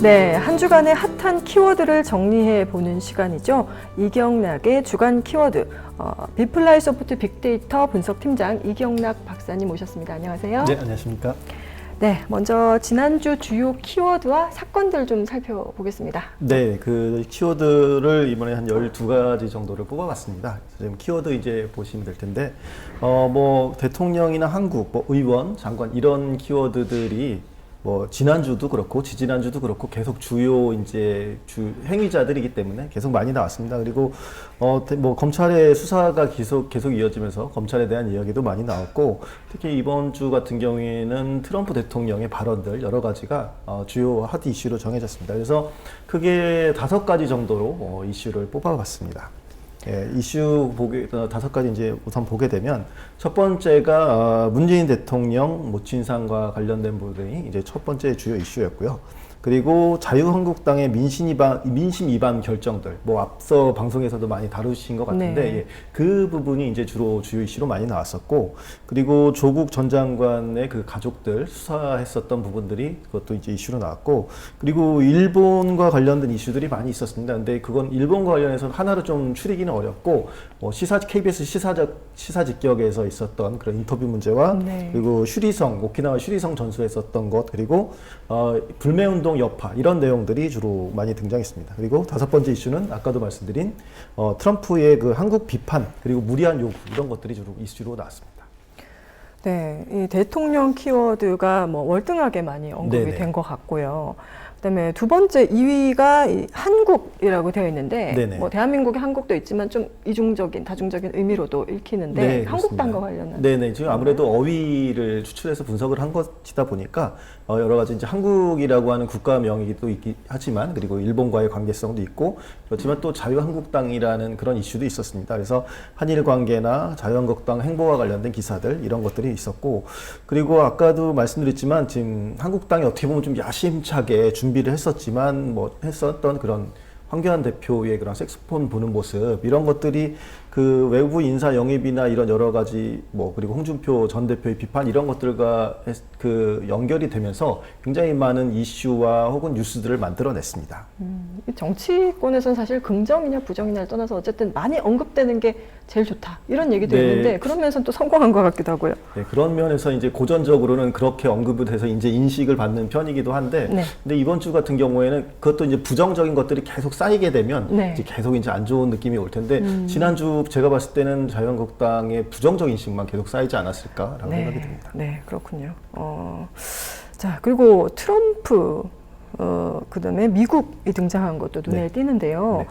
네, 한 주간의 핫한 키워드를 정리해보는 시간이죠. 이경락의 주간 키워드, 비플라이소프트 빅데이터 분석팀장 이경락 박사님 모셨습니다. 안녕하세요. 네, 안녕하십니까. 네, 먼저 지난주 주요 키워드와 사건들 좀 살펴보겠습니다. 네, 그 키워드를 이번에 한 12가지 정도를 뽑아봤습니다. 지금 키워드 이제 보시면 될 텐데, 뭐 대통령이나 한국, 뭐 의원, 장관 이런 키워드들이 뭐 지난주도 그렇고 지지난주도 그렇고 계속 주요 이제 행위자들이기 때문에 계속 많이 나왔습니다. 그리고 뭐 검찰의 수사가 계속 이어지면서 검찰에 대한 이야기도 많이 나왔고, 특히 이번 주 같은 경우에는 트럼프 대통령의 발언들 여러 가지가 주요 핫 이슈로 정해졌습니다. 그래서 크게 5가지 정도로 이슈를 뽑아봤습니다. 예, 이슈 5가지 이제 우선 보게 되면, 첫 번째가 문재인 대통령 모친상과 관련된 부분이 이제 첫 번째 주요 이슈였고요. 그리고 자유한국당의 민심 위반 결정들, 뭐 앞서 방송에서도 많이 다루신 것 같은데, 네. 예, 그 부분이 이제 주로 주요 이슈로 많이 나왔었고, 그리고 조국 전 장관의 그 가족들 수사했었던 부분들이 그것도 이제 이슈로 나왔고, 그리고 일본과 관련된 이슈들이 많이 있었습니다. 근데 그건 일본과 관련해서 하나로 좀 추리기는 어렵고, KBS 시사 직격에서 있었던 그런 인터뷰 문제와, 네. 그리고 오키나와 슈리성 전수에 있었던 것, 그리고 불매운동 여파, 이런 내용들이 주로 많이 등장했습니다. 그리고 5번째 이슈는 아까도 말씀드린 트럼프의 그 한국 비판, 그리고 무리한 요구, 이런 것들이 주로 이슈로 나왔습니다. 네, 이 대통령 키워드가 뭐 월등하게 많이 언급이 된 것 같고요. 그다음에 두 번째 2위가 한국이라고 되어 있는데, 네네. 뭐 대한민국의 한국도 있지만 좀 이중적인 다중적인 의미로도 읽히는데, 네, 한국당과 관련한. 네네. 지금 아무래도 어휘를 추출해서 분석을 한 것이다 보니까 여러 가지 이제 한국이라고 하는 국가명이기도 있긴 하지만, 그리고 일본과의 관계성도 있고, 그렇지만 또 자유한국당이라는 그런 이슈도 있었습니다. 그래서 한일 관계나 자유한국당 행보와 관련된 기사들, 이런 것들이 있었고, 그리고 아까도 말씀드렸지만 지금 한국당이 어떻게 보면 좀 야심차게 준비를 했었지만 했었던 그런 황교안 대표의 그런 색소폰 부는 모습, 이런 것들이 그 외부 인사 영입이나 이런 여러 가지 그리고 홍준표 전 대표의 비판, 이런 것들과 그 연결이 되면서 굉장히 많은 이슈와 혹은 뉴스들을 만들어냈습니다. 정치권에서는 사실 긍정이냐 부정이냐를 떠나서 어쨌든 많이 언급되는 게 제일 좋다, 이런 얘기도 네. 있는데, 그런 면에서는 또 성공한 것 같기도 하고요. 네, 그런 면에서 이제 고전적으로는 그렇게 언급을 해서 이제 인식을 받는 편이기도 한데, 네. 근데 이번 주 같은 경우에는 그것도 이제 부정적인 것들이 계속 쌓이게 되면 네. 이제 계속 이제 안 좋은 느낌이 올 텐데, 지난주 제가 봤을 때는 자유한국당의 부정적 인식만 계속 쌓이지 않았을까라고 생각이 듭니다. 네, 그렇군요. 자, 그리고 트럼프, 그다음에 미국이 등장한 것도 눈에 띄는데요. 네.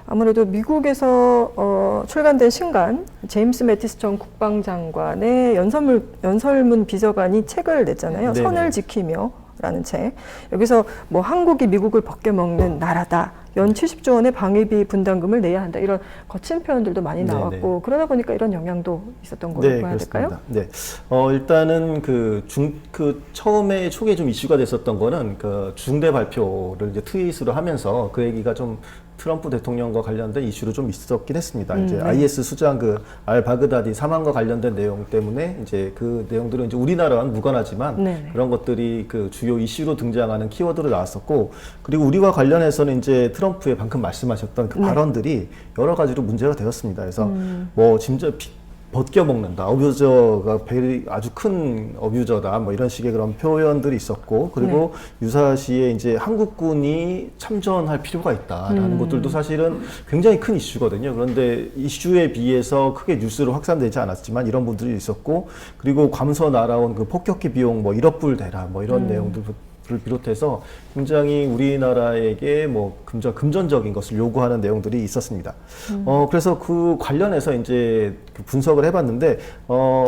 아무래도 미국에서 출간된 신간, 제임스 매티스 전 국방장관의 연설문 비서관이 책을 냈잖아요. 네네. 선을 지키며 라는 책. 여기서 뭐 한국이 미국을 벗겨먹는 나라다, 연 70조 원의 방위비 분담금을 내야 한다, 이런 거친 표현들도 많이 나왔고, 네네. 그러다 보니까 이런 영향도 있었던 걸로 네, 봐야 될까요? 네. 일단은 처음에 초기에 좀 이슈가 됐었던 거는 그 중대 발표를 이제 트윗으로 하면서 그 얘기가 좀 트럼프 대통령과 관련된 이슈로 좀 있었긴 했습니다. 이제 네. IS 수장 그 알바그다디 사망과 관련된 내용 때문에 이제 그 내용들은 이제 우리나라와는 무관하지만 네네. 그런 것들이 그 주요 이슈로 등장하는 키워드로 나왔었고, 그리고 우리와 관련해서는 이제 트럼프의 방금 말씀하셨던 그 발언들이 여러 가지로 문제가 되었습니다. 그래서 진짜 벗겨먹는다, 어뷰저가 아주 큰 어뷰저다, 이런 식의 그런 표현들이 있었고, 그리고 유사시에 이제 한국군이 참전할 필요가 있다라는 것들도 사실은 굉장히 큰 이슈거든요. 그런데 이슈에 비해서 크게 뉴스로 확산되지 않았지만 이런 분들이 있었고, 그리고 괌서 날아온 그 폭격기 비용 1억 불 대라, 이런 내용들 를 비롯해서 굉장히 우리나라에게 금전적인 것을 요구하는 내용들이 있었습니다. 그래서 그 관련해서 이제 그 분석을 해봤는데,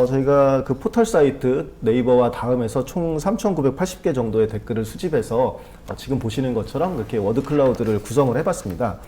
저희가 그 포털 사이트 네이버와 다음에서 총 3,980개 정도의 댓글을 수집해서 지금 보시는 것처럼 그렇게 워드 클라우드를 구성을 해봤습니다.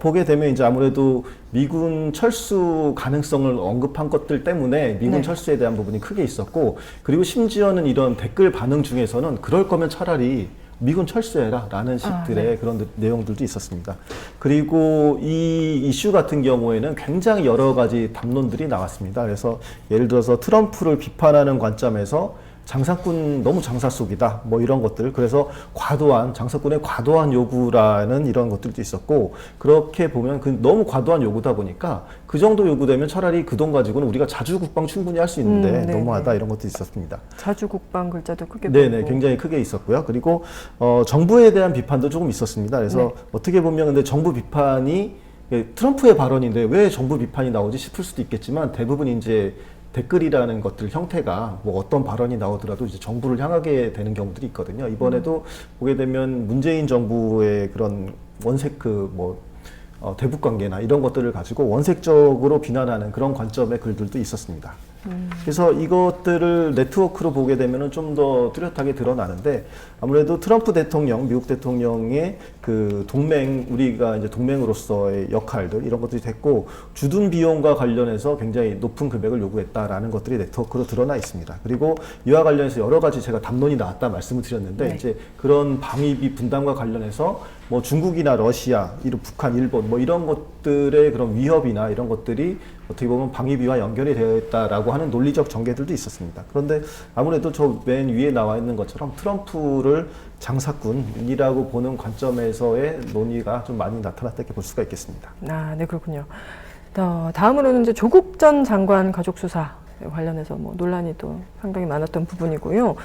보게 되면 이제 아무래도 미군 철수 가능성을 언급한 것들 때문에 미군 철수에 대한 부분이 크게 있었고, 그리고 심지어는 이런 댓글 반응 중에서는 그럴 거면 차라리 미군 철수해라 라는 식들의 네. 그런 내용들도 있었습니다. 그리고 이 이슈 같은 경우에는 굉장히 여러 가지 담론들이 나왔습니다. 그래서 예를 들어서 트럼프를 비판하는 관점에서 장사꾼 너무 장사 속이다 뭐 이런 것들, 그래서 과도한 장사꾼의 과도한 요구라는 이런 것들도 있었고, 그렇게 보면 그 너무 과도한 요구다 보니까 그 정도 요구되면 차라리 그 돈 가지고는 우리가 자주 국방 충분히 할 수 있는데 너무하다 이런 것도 있었습니다. 자주 국방 글자도 크게 네네, 보이고. 굉장히 크게 있었고요. 그리고 정부에 대한 비판도 조금 있었습니다. 그래서 네. 어떻게 보면 근데 정부 비판이 트럼프의 발언인데 왜 정부 비판이 나오지 싶을 수도 있겠지만, 대부분 이제 댓글이라는 것들 형태가 뭐 어떤 발언이 나오더라도 이제 정부를 향하게 되는 경우들이 있거든요. 이번에도 보게 되면 문재인 정부의 그런 원색 대북 관계나 이런 것들을 가지고 원색적으로 비난하는 그런 관점의 글들도 있었습니다. 그래서 이것들을 네트워크로 보게 되면은 좀 더 뚜렷하게 드러나는데, 아무래도 트럼프 대통령, 미국 대통령의 그 동맹, 우리가 이제 동맹으로서의 역할들 이런 것들이 됐고, 주둔 비용과 관련해서 굉장히 높은 금액을 요구했다라는 것들이 네트워크로 드러나 있습니다. 그리고 이와 관련해서 여러 가지 제가 담론이 나왔다 말씀을 드렸는데, 네. 이제 그런 방위비 분담과 관련해서 뭐 중국이나 러시아, 북한, 일본 뭐 이런 것들의 그런 위협이나 이런 것들이 어떻게 보면 방위비와 연결이 되어 있다라고 하는 논리적 전개들도 있었습니다. 그런데 아무래도 저 맨 위에 나와 있는 것처럼 트럼프를 장사꾼이라고 보는 관점에서의 논의가 좀 많이 나타났다 이렇게 볼 수가 있겠습니다. 아, 네, 그렇군요. 다음으로는 이제 조국 전 장관 가족 수사 관련해서 뭐 논란이 또 상당히 많았던 부분이고요.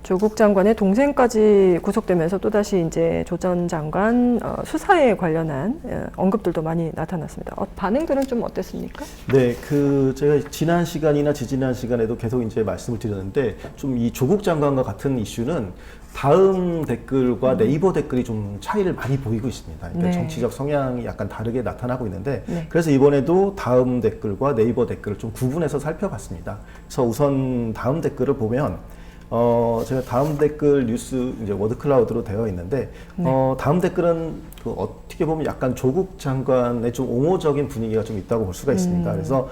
조국 장관의 동생까지 구속되면서 또다시 이제 조 전 장관 수사에 관련한 언급들도 많이 나타났습니다. 반응들은 좀 어땠습니까? 네, 제가 지난 시간이나 지지난 시간에도 계속 이제 말씀을 드렸는데, 좀 이 조국 장관과 같은 이슈는 다음 댓글과 네이버 댓글이 좀 차이를 많이 보이고 있습니다. 그러니까 네. 정치적 성향이 약간 다르게 나타나고 있는데, 네. 그래서 이번에도 다음 댓글과 네이버 댓글을 좀 구분해서 살펴봤습니다. 그래서 우선 다음 댓글을 보면, 제가 다음 댓글 뉴스 이제 워드 클라우드로 되어 있는데, 다음 댓글은 어떻게 보면 약간 조국 장관의 좀 옹호적인 분위기가 좀 있다고 볼 수가 있습니다. 그래서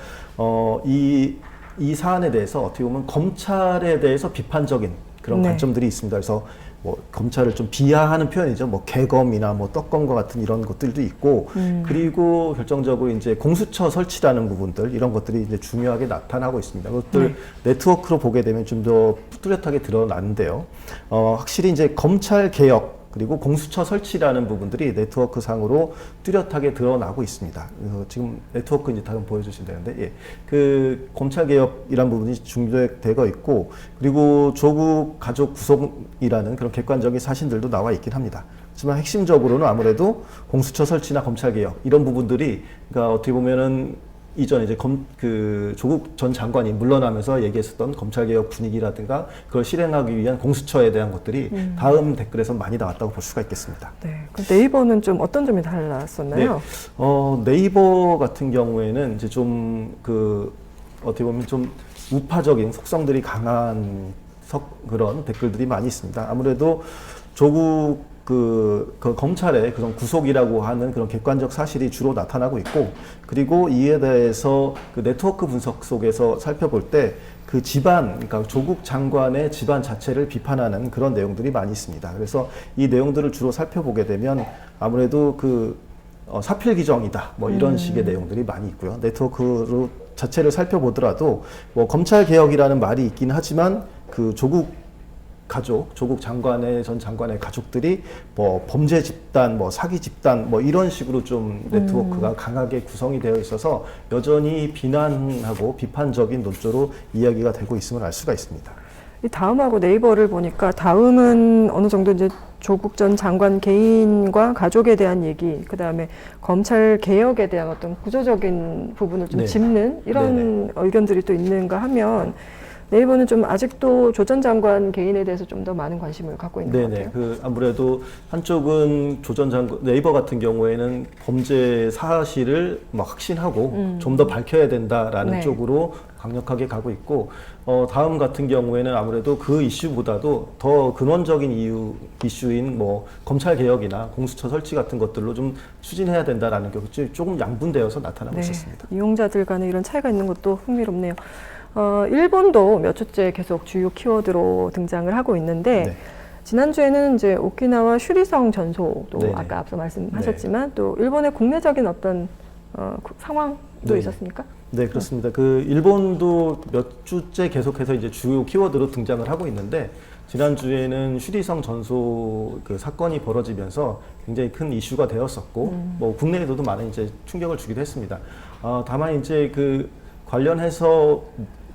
이 사안에 대해서 어떻게 보면 검찰에 대해서 비판적인 그런 관점들이 있습니다. 그래서 뭐 검찰을 좀 비하하는 표현이죠. 뭐 개검이나 뭐 떡검과 같은 이런 것들도 있고, 그리고 결정적으로 이제 공수처 설치라는 부분들 이런 것들이 이제 중요하게 나타나고 있습니다. 그것들 네트워크로 보게 되면 좀 더 뚜렷하게 드러나는데요. 확실히 이제 검찰 개혁 그리고 공수처 설치라는 부분들이 네트워크 상으로 뚜렷하게 드러나고 있습니다. 지금 네트워크 이제 다음 보여주신다는데, 예. 그 검찰 개혁이라는 부분이 중요되어 있고, 그리고 조국 가족 구속이라는 그런 객관적인 사실들도 나와 있긴 합니다. 하지만 핵심적으로는 아무래도 공수처 설치나 검찰 개혁 이런 부분들이, 그러니까 어떻게 보면은 이전에 이제 조국 전 장관이 물러나면서 얘기했었던 검찰개혁 분위기라든가 그걸 실행하기 위한 공수처에 대한 것들이 다음 댓글에서 많이 나왔다고 볼 수가 있겠습니다. 네. 그 네이버는 좀 어떤 점이 달랐었나요? 네. 네이버 같은 경우에는 이제 좀 어떻게 보면 좀 우파적인 속성들이 강한 그런 댓글들이 많이 있습니다. 아무래도 조국 검찰의 그런 구속이라고 하는 그런 객관적 사실이 주로 나타나고 있고, 그리고 이에 대해서 그 네트워크 분석 속에서 살펴볼 때 그 그러니까 조국 장관의 집안 자체를 비판하는 그런 내용들이 많이 있습니다. 그래서 이 내용들을 주로 살펴보게 되면 아무래도 사필 규정이다 뭐 이런 식의 내용들이 많이 있고요. 네트워크 자체를 살펴보더라도 뭐 검찰 개혁이라는 말이 있긴 하지만 조국 전 장관의 가족들이 뭐 범죄 집단, 뭐 사기 집단, 뭐 이런 식으로 좀 네트워크가 강하게 구성이 되어 있어서 여전히 비난하고 비판적인 논조로 이야기가 되고 있음을 알 수가 있습니다. 이 다음하고 네이버를 보니까 다음은 어느 정도 이제 조국 전 장관 개인과 가족에 대한 얘기, 그 다음에 검찰 개혁에 대한 어떤 구조적인 부분을 좀 짚는 이런 의견들이 또 있는가 하면, 네이버는 좀 아직도 조 전 장관 개인에 대해서 좀 더 많은 관심을 갖고 있는 것 같아요. 아무래도 한쪽은 조 전 장관, 네이버 같은 경우에는 범죄 사실을 확신하고 좀 더 밝혀야 된다라는 쪽으로 강력하게 가고 있고, 다음 같은 경우에는 아무래도 그 이슈보다도 더 근원적인 이슈인 뭐 검찰 개혁이나 공수처 설치 같은 것들로 좀 추진해야 된다라는 게 조금 양분되어서 나타나고 있었습니다. 이용자들 간에 이런 차이가 있는 것도 흥미롭네요. 일본도 몇 주째 계속 주요 키워드로 등장을 하고 있는데, 지난주에는 이제 오키나와 슈리성 전소도 네네. 아까 앞서 말씀하셨지만 또 일본의 국내적인 어떤 상황도 네. 있었습니까? 네, 그렇습니다. 그 일본도 몇 주째 계속해서 이제 주요 키워드로 등장을 하고 있는데 지난주에는 슈리성 전소 그 사건이 벌어지면서 굉장히 큰 이슈가 되었었고 뭐 국내에서도 많은 이제 충격을 주기도 했습니다. 다만 이제 그 관련해서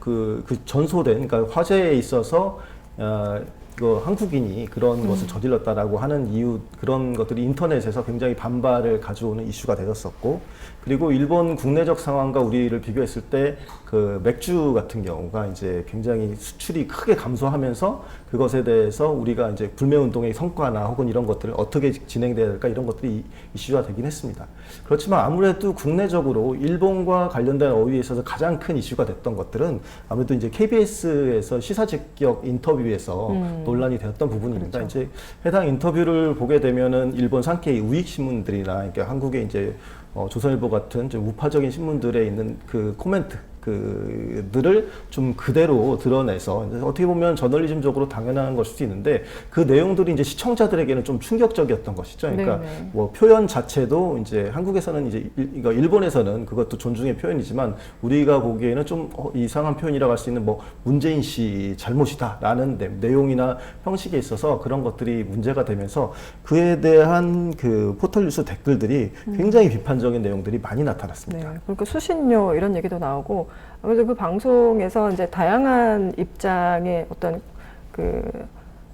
그 전소된 그러니까 화재에 있어서 그 한국인이 그런 것을 저질렀다라고 하는 이유 그런 것들이 인터넷에서 굉장히 반발을 가져오는 이슈가 되었었고 그리고 일본 국내적 상황과 우리를 비교했을 때 그 맥주 같은 경우가 이제 굉장히 수출이 크게 감소하면서 그것에 대해서 우리가 이제 불매운동의 성과나 혹은 이런 것들을 어떻게 진행돼야 될까 이런 것들이 이슈가 되긴 했습니다. 그렇지만 아무래도 국내적으로 일본과 관련된 어휘에 있어서 가장 큰 이슈가 됐던 것들은 아무래도 이제 KBS에서 시사직격 인터뷰에서 논란이 되었던 부분입니다. 그렇죠. 이제 해당 인터뷰를 보게 되면은 일본 산케이 우익 신문들이나 그러니까 한국의 이제 조선일보 같은 좀 우파적인 신문들에 있는 그 코멘트 그들을 좀 그대로 드러내서 어떻게 보면 저널리즘적으로 당연한 걸 수도 있는데 그 내용들이 이제 시청자들에게는 좀 충격적이었던 것이죠. 그러니까 네네. 뭐 표현 자체도 이제 한국에서는 이제 일본에서는 그것도 존중의 표현이지만 우리가 보기에는 좀 이상한 표현이라고 할 수 있는 뭐 문재인 씨 잘못이다라는 내용이나 형식에 있어서 그런 것들이 문제가 되면서 그에 대한 그 포털뉴스 댓글들이 굉장히 비판적인 내용들이 많이 나타났습니다. 네, 그러니까 수신료 이런 얘기도 나오고 아무래도 그 방송에서 이제 다양한 입장의 어떤 그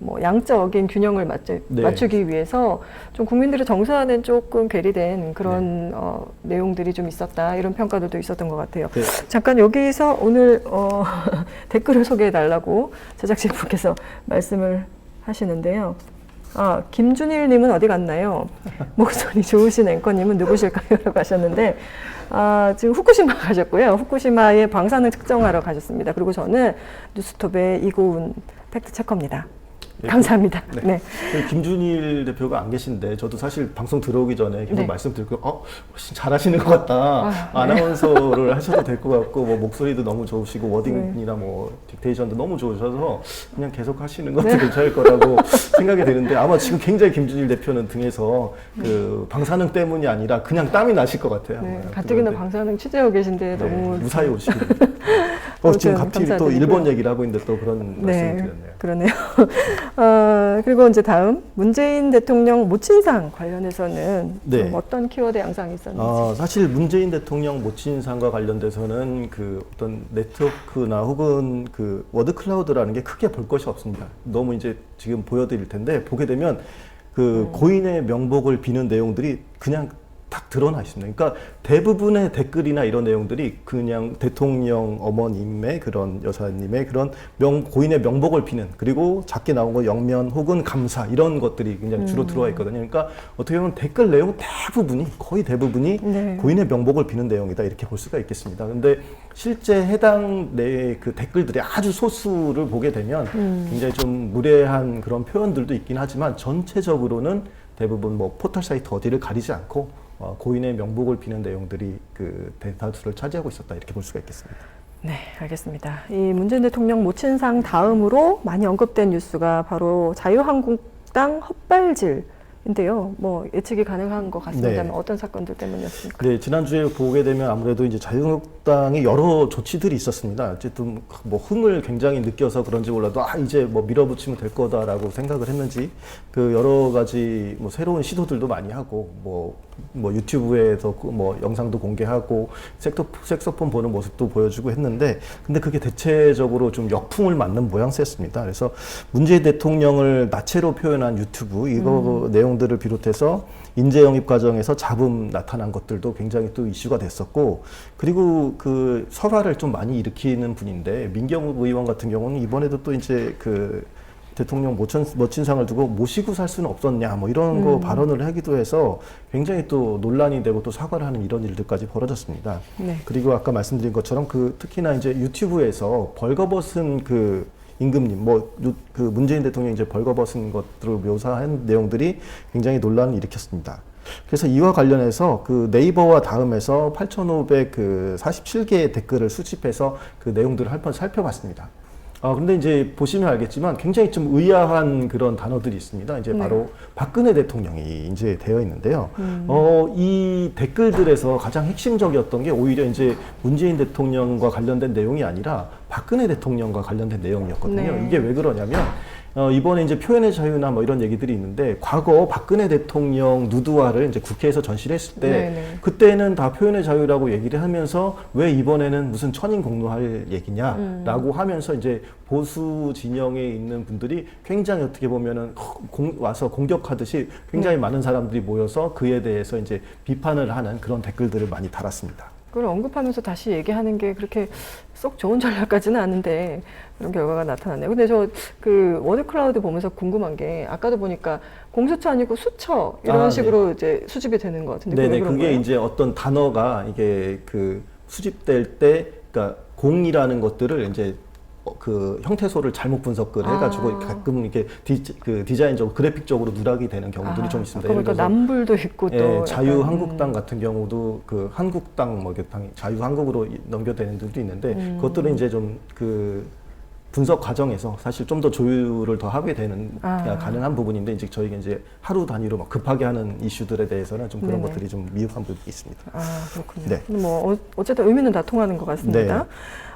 뭐 양적인 균형을 네. 맞추기 위해서 좀 국민들의 정서와는 조금 괴리된 그런 내용들이 좀 있었다 이런 평가들도 있었던 것 같아요. 네. 잠깐 여기서 오늘 댓글을 소개해 달라고 제작진분께서 말씀을 하시는데요. 김준일님은 어디 갔나요? 목소리 좋으신 앵커님은 누구실까요? 라고 하셨는데, 지금 후쿠시마 가셨고요. 후쿠시마의 방사능 측정하러 가셨습니다. 그리고 저는 뉴스톱의 이고은 팩트체커입니다. 네, 감사합니다. 네. 네. 김준일 대표가 안 계신데 저도 사실 방송 들어오기 전에 계속 네. 말씀드리고 훨씬 잘하시는 것 같다. 네. 아나운서를 하셔도 될 것 같고 뭐 목소리도 너무 좋으시고 워딩이나 뭐 딕테이션도 너무 좋으셔서 그냥 계속 하시는 것도 괜찮을 거라고 생각이 되는데 아마 지금 굉장히 김준일 대표는 등에서 그 방사능 때문이 아니라 그냥 땀이 나실 것 같아요. 네. 가뜩이나 방사능 취재하고 계신데 너무 무사히 오시길. 지금 갑자기 또 감사드리고요. 일본 얘기를 하고 있는데 또 그런 말씀을 드렸네요. 그러네요. 그리고 이제 다음 문재인 대통령 모친상 관련해서는 네. 좀 어떤 키워드 양상이 있었는지. 사실 문재인 대통령 모친상과 관련돼서는 그 어떤 네트워크나 혹은 그 워드 클라우드라는 게 크게 볼 것이 없습니다. 너무 이제 지금 보여드릴 텐데 보게 되면 그 고인의 명복을 비는 내용들이 그냥 딱 드러나 있습니다. 그러니까 대부분의 댓글이나 이런 내용들이 그냥 대통령 어머님의 그런 여사님의 그런 고인의 명복을 비는 그리고 작게 나온 거 영면 혹은 감사 이런 것들이 굉장히 주로 들어와 있거든요. 그러니까 어떻게 보면 댓글 내용 거의 대부분이 네. 고인의 명복을 비는 내용이다 이렇게 볼 수가 있겠습니다. 근데 실제 해당 내 그 댓글들이 아주 소수를 보게 되면 굉장히 좀 무례한 그런 표현들도 있긴 하지만 전체적으로는 대부분 뭐 포털 사이트 어디를 가리지 않고 고인의 명복을 비는 내용들이 그 대다수를 차지하고 있었다 이렇게 볼 수가 있겠습니다. 네, 알겠습니다. 이 문재인 대통령 모친상 다음으로 많이 언급된 뉴스가 바로 자유한국당 헛발질인데요. 뭐 예측이 가능한 것 같습니다만 네. 어떤 사건들 때문이었습니까? 네, 지난주에 보게 되면 아무래도 이제 자유한국당이 여러 조치들이 있었습니다. 어쨌든 뭐 흥을 굉장히 느껴서 그런지 몰라도 이제 뭐 밀어붙이면 될 거다라고 생각을 했는지 그 여러 가지 뭐 새로운 시도들도 많이 하고 뭐 유튜브에서 뭐 영상도 공개하고 색소폰 보는 모습도 보여주고 했는데 근데 그게 대체적으로 좀 역풍을 맞는 모양새였습니다. 그래서 문재인 대통령을 나체로 표현한 유튜브 이거 내용들을 비롯해서 인재 영입 과정에서 잡음 나타난 것들도 굉장히 또 이슈가 됐었고 그리고 그 설화를 좀 많이 일으키는 분인데 민경욱 의원 같은 경우는 이번에도 또 이제 그 대통령 모친상을 두고 모시고 살 수는 없었냐 뭐 이런 거 발언을 하기도 해서 굉장히 또 논란이 되고 또 사과를 하는 이런 일들까지 벌어졌습니다. 네. 그리고 아까 말씀드린 것처럼 그 특히나 이제 유튜브에서 벌거벗은 그 임금님, 그 문재인 대통령이 이제 벌거벗은 것들을 묘사한 내용들이 굉장히 논란을 일으켰습니다. 그래서 이와 관련해서 그 네이버와 다음에서 8,547개의 댓글을 수집해서 그 내용들을 한 번 살펴봤습니다. 근데 이제 보시면 알겠지만 굉장히 좀 의아한 그런 단어들이 있습니다. 이제 바로 박근혜 대통령이 이제 되어 있는데요. 이 댓글들에서 가장 핵심적이었던 게 오히려 이제 문재인 대통령과 관련된 내용이 아니라 박근혜 대통령과 관련된 내용이었거든요. 네. 이게 왜 그러냐면 이번에 이제 표현의 자유나 뭐 이런 얘기들이 있는데 과거 박근혜 대통령 누드화를 이제 국회에서 전시를 했을 때 네네. 그때는 다 표현의 자유라고 얘기를 하면서 왜 이번에는 무슨 천인 공노할 얘기냐라고 하면서 이제 보수 진영에 있는 분들이 굉장히 어떻게 보면은 와서 공격하듯이 굉장히 많은 사람들이 모여서 그에 대해서 이제 비판을 하는 그런 댓글들을 많이 달았습니다. 그걸 언급하면서 다시 얘기하는 게 그렇게 썩 좋은 전략까지는 않은데 그런 결과가 나타났네요. 근데 저 그 워드 클라우드 보면서 궁금한 게 아까도 보니까 공수처 아니고 수처 이런 식으로 이제 수집이 되는 것 같은데 네네, 그런 그게 거예요? 이제 어떤 단어가 이게 그 수집될 때, 그러니까 공이라는 것들을 이제 그 형태소를 잘못 분석을 해가지고 가끔 이렇게 디자인적으로 그래픽적으로 누락이 되는 경우들이 좀 있습니다. 그러니까 남불도 있고 또 예, 자유한국당 같은 경우도 그 한국당 뭐 자유한국으로 넘겨되는 들도 있는데 그것들은 이제 좀 그 분석 과정에서 사실 좀 더 조율을 더 하게 되는 가능한 부분인데 이제 저희가 이제 하루 단위로 막 급하게 하는 이슈들에 대해서는 좀 그런 것들이 좀 미흡한 부분이 있습니다. 그렇군요. 네. 뭐 어쨌든 의미는 다 통하는 것 같습니다. 네.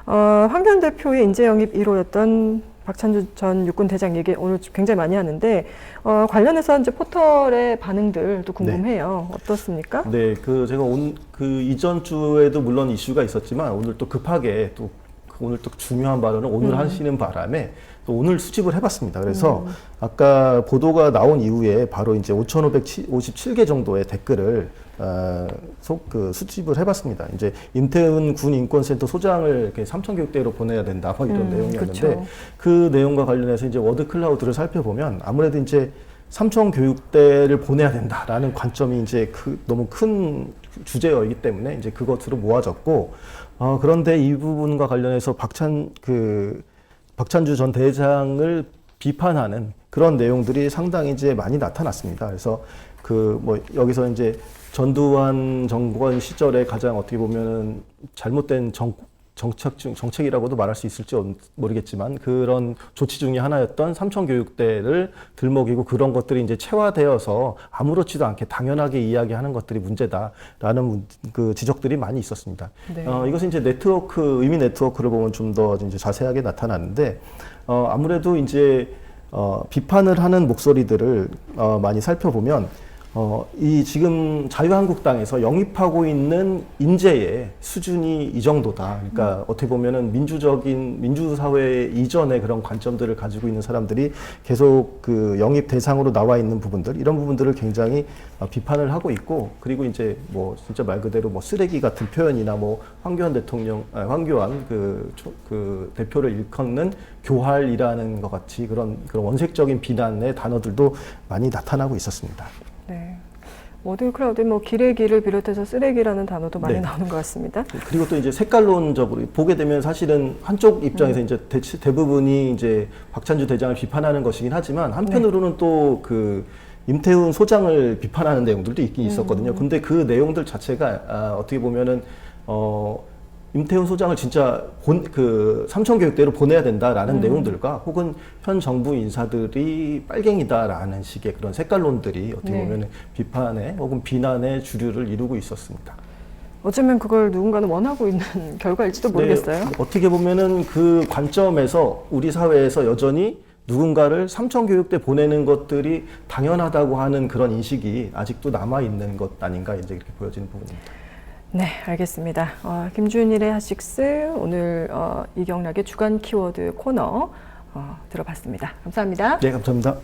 황교안 대표의 인재 영입 1호였던 박찬주 전 육군 대장 얘기 오늘 굉장히 많이 하는데 관련해서 이제 포털의 반응들도 궁금해요. 어떻습니까? 네, 그 제가 그 이전 주에도 물론 이슈가 있었지만 오늘 또 급하게 또 오늘 또 중요한 발언을 오늘 하시는 바람에 또 오늘 수집을 해봤습니다. 그래서 아까 보도가 나온 이후에 바로 이제 5,557개 정도의 댓글을 수집을 해봤습니다. 이제 임태훈 군 인권센터 소장을 이렇게 삼천교육대로 보내야 된다, 뭐 이런 내용이었는데 그쵸. 그 내용과 관련해서 이제 워드 클라우드를 살펴보면 아무래도 이제 삼천교육대를 보내야 된다라는 관점이 이제 너무 큰 주제이기 때문에 이제 그것으로 모아졌고 그런데 이 부분과 관련해서 박찬주 전 대장을 비판하는 그런 내용들이 상당히 이제 많이 나타났습니다. 그래서 뭐 여기서 이제 전두환 정권 시절에 가장 어떻게 보면은 잘못된 정책이라고도 말할 수 있을지 모르겠지만 그런 조치 중에 하나였던 삼천교육대를 들먹이고 그런 것들이 이제 체화되어서 아무렇지도 않게 당연하게 이야기하는 것들이 문제다라는 그 지적들이 많이 있었습니다. 네. 이것은 이제 의미 네트워크를 보면 좀 더 이제 자세하게 나타나는데 아무래도 이제 비판을 하는 목소리들을 많이 살펴보면 이 지금 자유한국당에서 영입하고 있는 인재의 수준이 이 정도다. 그러니까 어떻게 보면은 민주사회 이전의 그런 관점들을 가지고 있는 사람들이 계속 그 영입 대상으로 나와 있는 부분들, 이런 부분들을 굉장히 비판을 하고 있고, 그리고 이제 뭐 진짜 말 그대로 뭐 쓰레기 같은 표현이나 뭐 황교안 그 대표를 일컫는 교활이라는 것 같이 그런 원색적인 비난의 단어들도 많이 나타나고 있었습니다. 네. 워드 클라우드 뭐 길의 길을 비롯해서 쓰레기라는 단어도 많이 네. 나오는 것 같습니다. 그리고 또 이제 색깔론적으로 보게 되면 사실은 한쪽 입장에서 이제 대부분이 이제 박찬주 대장을 비판하는 것이긴 하지만 한편으로는 또 그 임태훈 소장을 비판하는 내용들도 있긴 있었거든요. 근데 그 내용들 자체가 어떻게 보면은 임태훈 소장을 진짜 삼천교육대로 보내야 된다라는 내용들과 혹은 현 정부 인사들이 빨갱이다라는 식의 그런 색깔론들이 어떻게 보면 비판에 혹은 비난의 주류를 이루고 있었습니다. 어쩌면 그걸 누군가는 원하고 있는 결과일지도 모르겠어요. 네, 어떻게 보면은 그 관점에서 우리 사회에서 여전히 누군가를 삼천교육대 보내는 것들이 당연하다고 하는 그런 인식이 아직도 남아있는 것 아닌가 이제 이렇게 보여지는 부분입니다. 네, 알겠습니다. 김준일의 핫식스 오늘 이경락의 주간 키워드 코너 들어봤습니다. 감사합니다. 네, 감사합니다.